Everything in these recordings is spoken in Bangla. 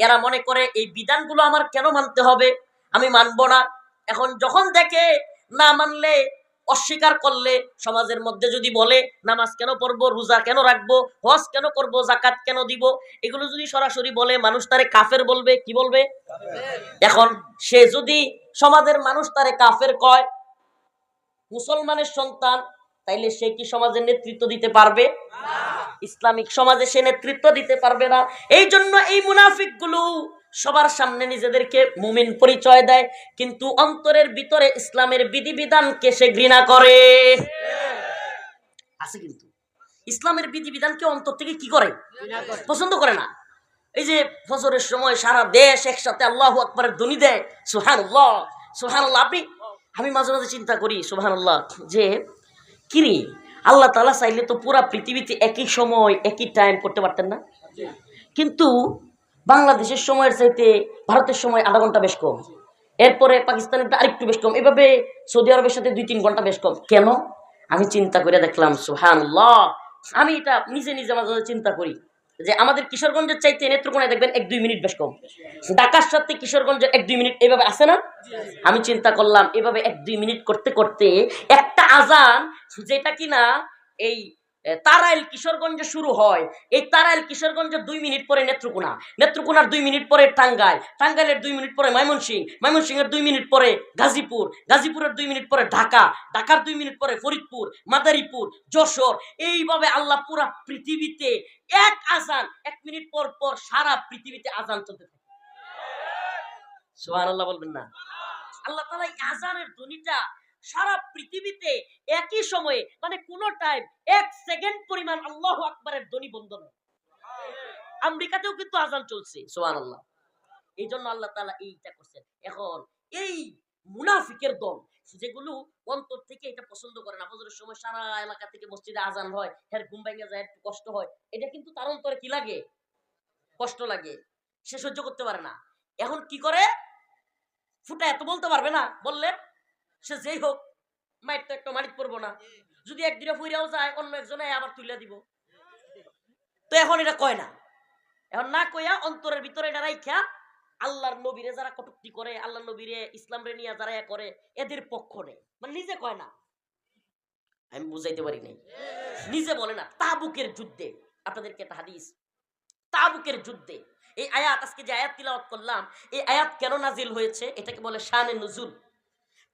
এরা মনে করে এই বিধানগুলো আমার কেন মানতে হবে, আমি মানবো না। এখন যখন দেখে না মানলে, অস্বীকার করলে, সমাজের মধ্যে যদি বলে নামাজ কেন পড়বো, রোজা কেন রাখবো, হজ কেন করবো, যাকাত কেন দিব, এগুলো যদি সরাসরি বলে, মানুষ তারে কাফের বলবে। কি বলবে? এখন সে যদি সমাজের মানুষ তারে কাফের কয়, মুসলমানের সন্তান, তাইলে সে কি সমাজের নেতৃত্ব দিতে পারবে? ইসলামিক সমাজে সে নেতৃত্ব দিতে পারবে না। এই জন্য এই মুনাফিক গুলো সবার সামনে নিজেদেরকে মুমিন পরিচয় দেয়, কিন্তু অন্তরের ভিতরে ইসলামের বিধিবিধানকে সে ঘৃণা করে। আছে কিন্তু ইসলামের বিধিবিধানকে অন্তর থেকে কি করে? পছন্দ করে না। এই যে ফজরের সময় সারা দেশ একসাথে আল্লাহু আকবারের ধ্বনি দেয়, সুবহানাল্লাহ সুবহানাল্লাহ। আমি মাঝে মাঝে চিন্তা করি, সুবহানাল্লাহ, যে কিরে, আল্লাহ তাআলা চাইলে তো পুরা পৃথিবীতে একই সময় একই টাইম করতে পারতেন না? কিন্তু বাংলাদেশের সময়ের চাইতে ভারতের সময় আধা ঘন্টা বেশ কম, এরপরে পাকিস্তানের আরেকটু বেশ কম, এভাবে সৌদি আরবের সাথে 2-3 ঘন্টা বেশ কম। কেন? আমি চিন্তা করে দেখলাম, সুবহানাল্লাহ, আমি এটা নিজে নিজে মাঝে মাঝে চিন্তা করি যে আমাদের কিশোরগঞ্জের চাইতে নেত্রকোনায় দেখবেন 1-2 মিনিট বেশ কম, ঢাকার সাথে কিশোরগঞ্জের 1-2 মিনিট, এভাবে আছে না? আমি চিন্তা করলাম, এভাবে 1-2 মিনিট করতে করতে একটা আজান, যেটা কিনা এই তারাইল কিশোরগঞ্জে শুরু হয়, এই তারাইল কিশোরগঞ্জের 2 মিনিট পরে নেত্রকোনা, নেত্রকোনার 2 মিনিট পরে টাঙ্গাইল, টাঙ্গাইলের 2 মিনিট পরে ময়মনসিংহ, ময়মনসিংহের 2 মিনিট পরে গাজীপুর, গাজীপুরের 2 মিনিট পরে ঢাকা, ঢাকার 2 মিনিট পরে ফরিদপুর, মাদারীপুর, যশোর। এইভাবে আল্লাহ পুরা পৃথিবীতে এক আজান 1 মিনিট পর পর সারা পৃথিবীতে আজান চলতে থাকে। সুবহানাল্লাহ বলবেন না? আল্লাহ তাআলা এই আজানের ধ্বনিটা সারা পৃথিবীতে একই সময়ে, মানে কোন টাইম 1 সেকেন্ড পরিমাণ আল্লাহু আকবারের ধ্বনি বন্ধ নয়। আমেরিকাতেও কিন্তু আজান চলছে, সুবহানাল্লাহ। এই জন্য আল্লাহ তাআলা এইটা করছেন। এখন এই মুনাফিকের দল, যেগুলো অন্তর থেকে এটা পছন্দ করে না, ফজরের সময় সারা এলাকা থেকে মসজিদে আজান হয়, এর ঘুম ভেঙে যায়, একটু কষ্ট হয়, এটা কিন্তু তার অন্তরে কি লাগে? কষ্ট লাগে, সে সহ্য করতে পারে না। এখন কি করে? ফুটা এত বলতে পারবে না, বললে সে যেই হোক মাইর তো একটা মারিত পড়বো না, যদি একদিনে ফুইরাও যায় অন্য একজনে আবার তুলে দিব। তো এখন এটা কয় না, এখন না কইয়া অন্তরের ভিতরে এটা রাইখা আল্লাহর নবীরে যারা কটূক্তি করে, আল্লাহর নবীরে ইসলাম রে নিয়ে যারা করে, এদের পক্ষ নেই, মানে নিজে কয় না। আমি বুঝাইতে পারি নাই, নিজে বলে না। তাবুকের যুদ্ধে, আপনাদেরকে একটা হাদিস, তাবুকের যুদ্ধে এই আয়াত, আজকে যে আয়াত তিলাওয়াত করলাম, এই আয়াত কেন নাজিল হয়েছে, এটাকে বলে শানে নুজুল।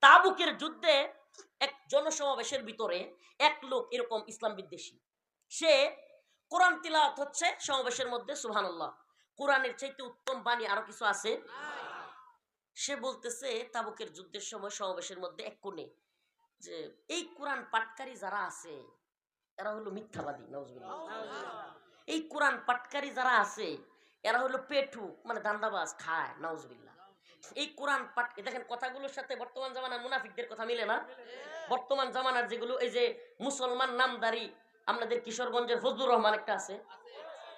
তাবুকের যুদ্ধে এক জনসমাবেশের ভিতরে এক লোক এরকম ইসলাম বিদ্বেষী, সে কোরআন তিলাওয়াত হচ্ছে সমাবেশের মধ্যে, সুবহানাল্লাহ, কোরআনের চাইতে উত্তম বাণী আরো কিছু আছে। সে বলতেছে তাবুকের যুদ্ধের সময় সমাবেশের মধ্যে এক কোণে, যে এই কোরআন পাঠকারী যারা আছে এরা হলো মিথ্যাবাদী, নাউজুবিল্লাহ। এই কোরআন পাঠকারী যারা আছে এরা হলো পেটু, মানে দান্দাবাজ, খায়, নাউজুবিল্লাহ। এই কোরআন পাঠ, দেখেন কথাগুলোর সাথে বর্তমান জামানার মুনাফিকদের কথা মিলে না? বর্তমান জামানার যেগুলো, এই যে মুসলমান নামদারি, আপনাদের কিশোরগঞ্জের ফজলুর রহমান একটা আছে,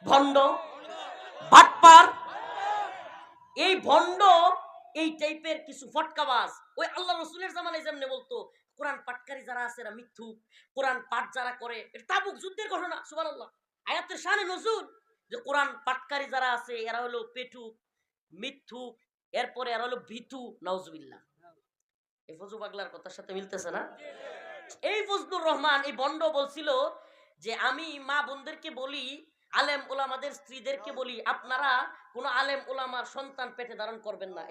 ভণ্ড, বাটপার, এই ভণ্ড, এই টাইপের কিছু ফটকাবাজ, ওই আল্লাহ রাসূলের জামানায় যেমনে বলতো কোরআন পাঠকারী যারা আছে এরা মিথ্যুক, কোরআন পাঠ যারা করে, এটা তাবুক যুদ্ধের ঘটনা, সুবহানাল্লাহ, আয়াতের শানে নজুল, যে কোরআন পাঠকারী যারা আছে এরা হলো পেটুক, মিথ্যুক, এরপরে এরা হলো ভীতু, নাউজুবিল্লাহ। এই ফজু পাগলার কথার সাথে মিলতেছে না? এই ফজলুর রহমান, এই বন্ড বলছিল যে আমি মা বোনদেরকে বলি, আলেম ওলামাদের স্ত্রীদেরকে বলি, আপনারা কোন আলেম ওলামার সন্তান পেটে ধারণ করবেন না।